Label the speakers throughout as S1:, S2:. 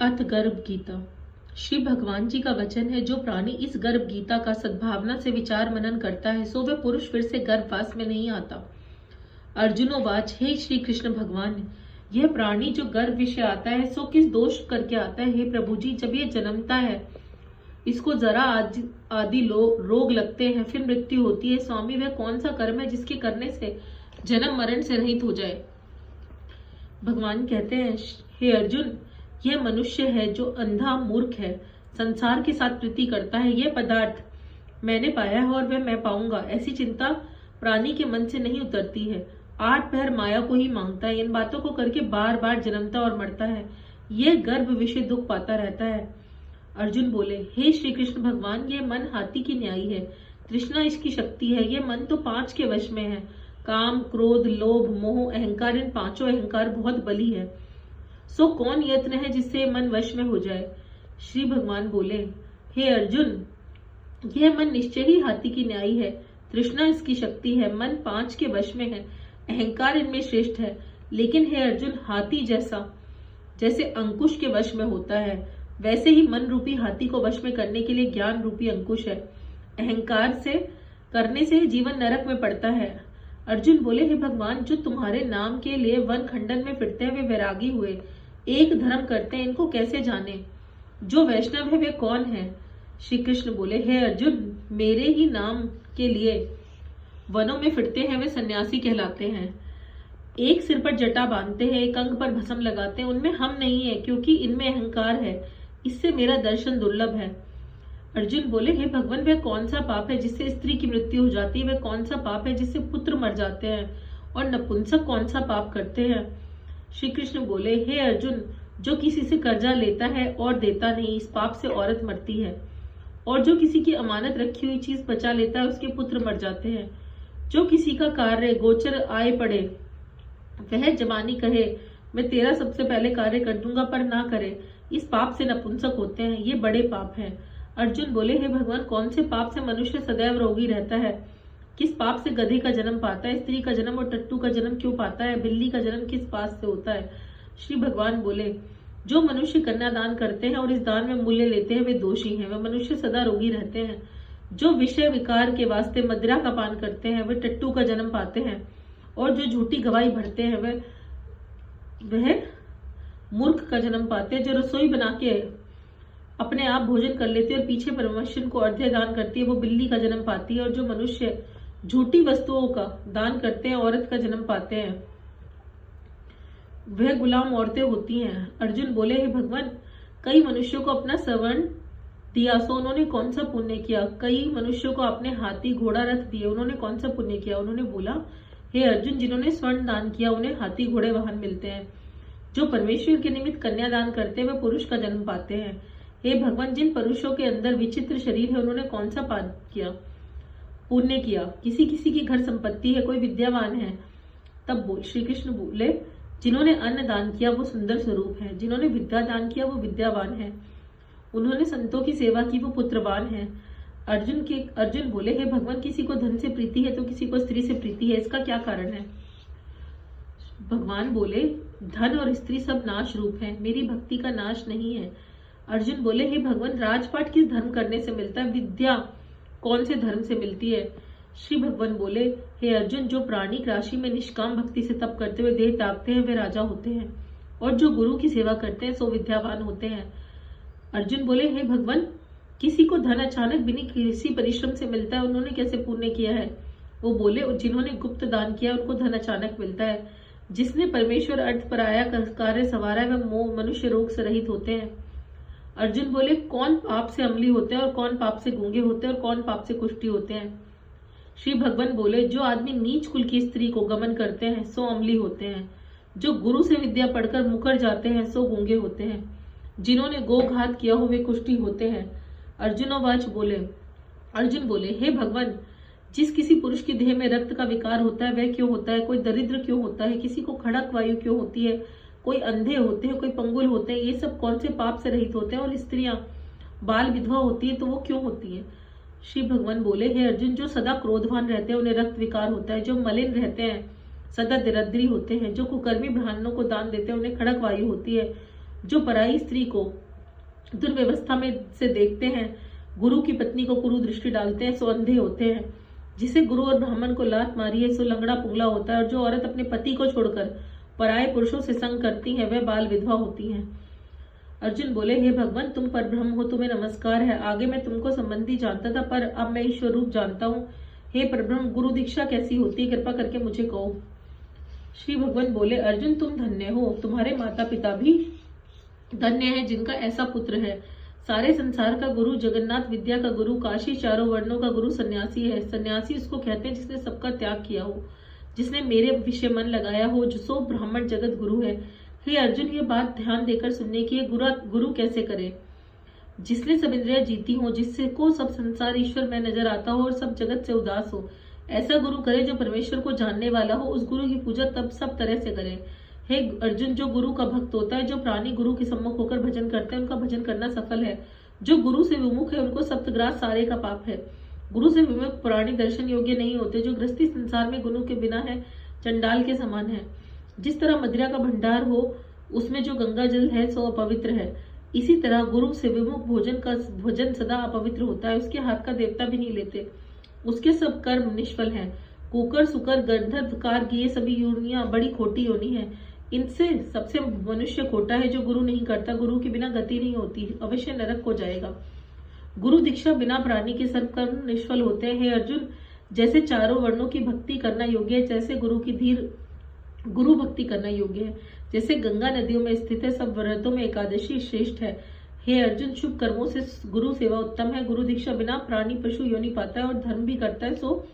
S1: अथ गर्भ गीता। श्री भगवान जी का वचन है, जो प्राणी इस गर्भ गीता का सद्भावना से विचार मनन करता है, सो वह पुरुष फिर से गर्भवास में नहीं आता। अर्जुनोवाच, हे श्री कृष्ण भगवान, यह प्राणी जो गर्भ विषय आता है, सो किस दोष करके आता है? हे प्रभु जी, जब ये जन्मता है, इसको जरा आदि रोग लगते हैं, फिर मृत्यु होती है। स्वामी, वह कौन सा कर्म है जिसके करने से जन्म मरण से रहित हो जाए? भगवान कहते हैं, हे अर्जुन, यह मनुष्य है जो अंधा मूर्ख है, संसार के साथ प्रीति करता है। यह पदार्थ मैंने पाया है और वह मैं पाऊंगा, ऐसी चिंता प्राणी के मन से नहीं उतरती है। 8 पहर माया को ही मांगता है, इन बातों को करके बार बार जन्मता और मरता है। यह गर्भ विषय दुख पाता रहता है। अर्जुन बोले, हे श्री कृष्ण भगवान, यह मन हाथी की न्यायी है, तृष्णा इसकी शक्ति है। यह मन तो 5 के वश में है, काम, क्रोध, लोभ, मोह, अहंकार। इन 5 अहंकार बहुत बली है। सो कौन यत्न है जिससे मन वश में हो जाए? श्री भगवान बोले, हे अर्जुन, यह मन निश्चय ही हाथी की न्यायी है, तृष्णा इसकी शक्ति है, मन 5 के वश में है, अहंकार इनमें श्रेष्ठ है। लेकिन हे अर्जुन, हाथी जैसे अंकुश के वश में होता है, वैसे ही मन रूपी हाथी को वश में करने के लिए ज्ञान रूपी अंकुश है। अहंकार से करने से जीवन नरक में पड़ता है। अर्जुन बोले, हे भगवान, जो तुम्हारे नाम के लिए वन खंडन में फिरते हैं, वे वैरागी हुए, एक धर्म करते हैं, इनको कैसे जाने? जो वैष्णव है वे कौन है? श्री कृष्ण बोले, हे अर्जुन, मेरे ही नाम के लिए वनों में फिरते हैं, वे सन्यासी कहलाते हैं। एक सिर पर जटा बांधते हैं, एक अंग पर भस्म लगाते हैं, उनमें हम नहीं है, क्योंकि इनमें अहंकार है, इससे मेरा दर्शन दुर्लभ है। अर्जुन बोले, हे भगवान, वह कौन सा पाप है जिससे स्त्री की मृत्यु हो जाती है? वह कौन सा पाप है जिससे पुत्र मर जाते हैं? और नपुंसक कौन सा पाप करते हैं? श्री कृष्ण बोले, हे अर्जुन, जो किसी से कर्जा लेता है और देता नहीं, इस पाप से औरत मरती है। और जो किसी की अमानत रखी हुई चीज बचा लेता है, उसके पुत्र मर जाते हैं। जो किसी का कार्य गोचर आए पड़े, वह जवानी कहे, मैं तेरा सबसे पहले कार्य कर दूंगा, पर ना करे, इस पाप से नपुंसक होते हैं। ये बड़े पाप हैं। अर्जुन बोले, हे भगवान, कौन से पाप से मनुष्य सदैव रोगी रहता है? किस पाप से गधे का जन्म पाता है, स्त्री का जन्म और टट्टू का जन्म क्यों पाता है? बिल्ली का जन्म किस पाप से होता है? श्री भगवान बोले, जो मनुष्य कन्यादान करते हैं और इस दान में मूल्य लेते हैं, वे दोषी हैं, वे मनुष्य सदा रोगी रहते हैं। जो विषय विकार के वास्ते मदिरा का पान करते हैं, वे टट्टू का जन्म पाते हैं। और जो झूठी गवाही भरते हैं, वह मूर्ख का जन्म पाते हैं। जो रसोई बना के अपने आप भोजन कर लेती है और पीछे परमेश्वर को अर्घ्य दान करती है, वो बिल्ली का जन्म पाती है। और जो मनुष्य झूठी वस्तुओं का दान करते हैं, औरत का जन्म पाते हैं, वह गुलाम औरतें होती हैं। अर्जुन बोले, हे भगवान, कई मनुष्यों को अपना स्वर्ण दिया, सो उन्होंने कौन सा पुण्य किया? कई मनुष्यों को अपने हाथी घोड़ा रथ दिए, उन्होंने कौन सा पुण्य किया? उन्होंने बोला, हे अर्जुन, जिन्होंने स्वर्ण दान किया, उन्हें हाथी घोड़े वाहन मिलते हैं। जो परमेश्वर के निमित्त कन्यादान करते हैं, वह पुरुष का जन्म पाते हैं। हे भगवान, जिन पुरुषों के अंदर विचित्र शरीर है, उन्होंने कौन सा पाप किया, पुण्य किया? किसी किसी की घर संपत्ति है, कोई विद्यावान है। तब श्री कृष्ण बोले, जिन्होंने अन्न दान किया वो सुंदर स्वरूप है, जिन्होंने विद्या दान किया वो विद्यावान है, उन्होंने संतों की सेवा की वो पुत्रवान है। अर्जुन बोले, हे भगवान, किसी को धन से प्रीति है तो किसी को स्त्री से प्रीति है, इसका क्या कारण है? भगवान बोले, धन और स्त्री सब नाश रूप है, मेरी भक्ति का नाश नहीं है। अर्जुन बोले, हे भगवान, राजपाट किस धर्म करने से मिलता है? विद्या कौन से धर्म से मिलती है? श्री भगवान बोले, हे अर्जुन, जो प्राणी राशि में निष्काम भक्ति से तप करते हुए देह त्यागते हैं, वे राजा होते हैं, और जो गुरु की सेवा करते हैं, सो विद्यावान होते हैं। अर्जुन बोले, हे भगवान, किसी को धन अचानक बिना किसी परिश्रम से मिलता है, उन्होंने कैसे पुण्य किया है? वो बोले, जिन्होंने गुप्त दान किया उनको धन अचानक मिलता है। जिसने परमेश्वर अर्थ पराया कार्य संवारा है, वह मनुष्य रोग से रहित होते हैं। अर्जुन बोले, कौन पाप से अमली होते हैं और कौन पाप से गूंगे होते हैं और कौन पाप से कुष्ठी होते हैं? श्री भगवान बोले, जो आदमी नीच कुल की स्त्री को गमन करते हैं, सो अमली होते हैं। जो गुरु से विद्या पढ़कर मुकर जाते हैं, सो गूंगे होते हैं। जिन्होंने गोघात किया हो, वे कुष्ठी होते हैं। अर्जुन बोले, हे भगवान, जिस किसी पुरुष की देह में रक्त का विकार होता है, वह क्यों होता है? कोई दरिद्र क्यों होता है? किसी को खड़क वायु क्यों होती है? कोई अंधे होते हैं, कोई पंगुल होते हैं। ये सब कौन से पाप से रहित होते हैं? और स्त्रियां बाल विधवा होती है, तो वो क्यों होती है? श्री भगवान बोले, हे अर्जुन, जो सदा क्रोधवान रहते हैं, उन्हें रक्त विकार होता है। जो मलिन रहते हैं, सदा दरिद्री होते हैं। जो कुकर्मी ब्राह्मणों को दान देते हैं, उन्हें खड़क वायु होती है। जो पराई स्त्री को दुर्व्यवस्था में से देखते हैं, गुरु की पत्नी को कुरु दृष्टि डालते हैं, सो अंधे होते हैं। जिसे गुरु और ब्राह्मण को लात मारी है, सो लंगड़ा पुंगला होता है। और जो औरत अपने पति को छोड़कर पराये पुरुषों से संग करती है, वह बाल विधवा होती है। अर्जुन बोले, हे भगवान, तुम परब्रह्म हो, तुम्हें नमस्कार है। आगे मैं तुमको संबंधी जानता था, पर अब मैं ईश्वर रूप जानता हूँ। हे परब्रह्म, गुरु दीक्षा कैसी होती है, कृपा करके मुझे कहो। श्री भगवान बोले, अर्जुन तुम धन्य हो, तुम्हारे माता पिता भी धन्य है जिनका ऐसा पुत्र है। सारे संसार का गुरु, जगन्नाथ विद्या का गुरु, काशी चारों वर्णों का गुरु सन्यासी है। सन्यासी उसको कहते हैं जिसने सबका त्याग किया हो, जिसने मेरे विषय मन लगाया हो, जो सो ब्राह्मण जगत गुरु है। हे अर्जुन, ये बात ध्यान देकर सुनने की है। गुरु कैसे करे? जिसने सब इंद्रियां जीती हो, जिससे को सब संसार ईश्वर में नजर आता हो और सब जगत से उदास हो, ऐसा गुरु करे जो परमेश्वर को जानने वाला हो। उस गुरु की पूजा तब सब तरह से करे। हे अर्जुन, जो गुरु का भक्त होता है, जो प्राणी गुरु के सम्मुख होकर भजन करते हैं, उनका भजन करना सफल है। जो गुरु से विमुख है, उनको सप्तग्रास सारे का पाप है। गुरु से विमुख प्राणी दर्शन योग्य नहीं होते। जो गृहस्थी संसार में गुरु के बिना है, चंडाल के समान है। जिस तरह मदिरा का भंडार हो, उसमें जो गंगा जल है, सो अपवित्र है। इसी तरह गुरु से विमुख भोजन सदा अपवित्र होता है। उसके हाथ का देवता भी नहीं लेते, उसके सब कर्म निष्फल हैं। कुकर, सुकर, गंधर्व, कारगी, ये सभी योनियां बड़ी खोटी योनि है। इनसे सबसे मनुष्य खोटा है जो गुरु नहीं करता। गुरु के बिना गति नहीं होती, अवश्य नरक को जाएगा। गुरु दीक्षा बिना प्राणी के सर्व कर्म निष्फल होते हैं। हे अर्जुन, जैसे चारों वर्णों की भक्ति करना योग्य है, जैसे गुरु भक्ति करना योग्य है, जैसे गंगा नदियों में स्थित है, सब व्रतों में एकादशी श्रेष्ठ है। हे अर्जुन, शुभ कर्मों से गुरु सेवा उत्तम है। गुरु दीक्षा बिना प्राणी पशु योनि पाता है और धर्म भी करता है, सो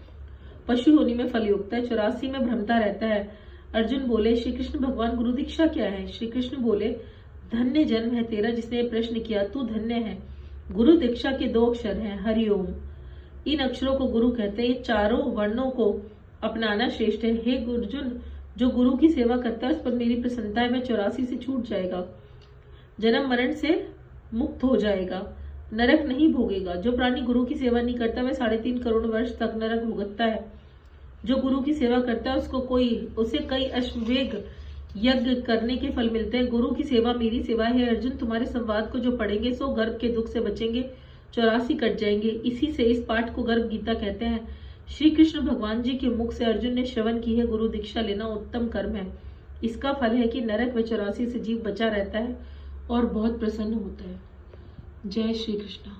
S1: पशु योनि में फल युक्त है, 84 में भ्रमता रहता है। अर्जुन बोले, श्री कृष्ण भगवान, गुरु दीक्षा क्या है? श्री कृष्ण बोले, धन्य जन्म है तेरा जिसने प्रश्न किया, तू धन्य है। गुरु दीक्षा के 2 अक्षर हैं, हरिओम। इन अक्षरों को गुरु कहते हैं। ये चारों वर्णों को अपनाना श्रेष्ठ है। हे अर्जुन, जो गुरु की सेवा करता है, उस पर मेरी प्रसन्नता है। वह 84 से छूट जाएगा, जन्म मरण से मुक्त हो जाएगा, नरक नहीं भोगेगा। जो प्राणी गुरु की सेवा नहीं करता, वह 3.5 करोड़ वर्ष तक नरक भुगतता है। जो गुरु की सेवा करता है, उसे कई अश्वमेध यज्ञ करने के फल मिलते हैं। गुरु की सेवा मेरी सेवा है। अर्जुन, तुम्हारे संवाद को जो पढ़ेंगे, सो गर्भ के दुख से बचेंगे, 84 कट जाएंगे। इसी से इस पाठ को गर्भ गीता कहते हैं। श्री कृष्ण भगवान जी के मुख से अर्जुन ने श्रवण की है, गुरु दीक्षा लेना उत्तम कर्म है। इसका फल है कि नरक व 84 से जीव बचा रहता है और बहुत प्रसन्न होता है। जय श्री कृष्ण।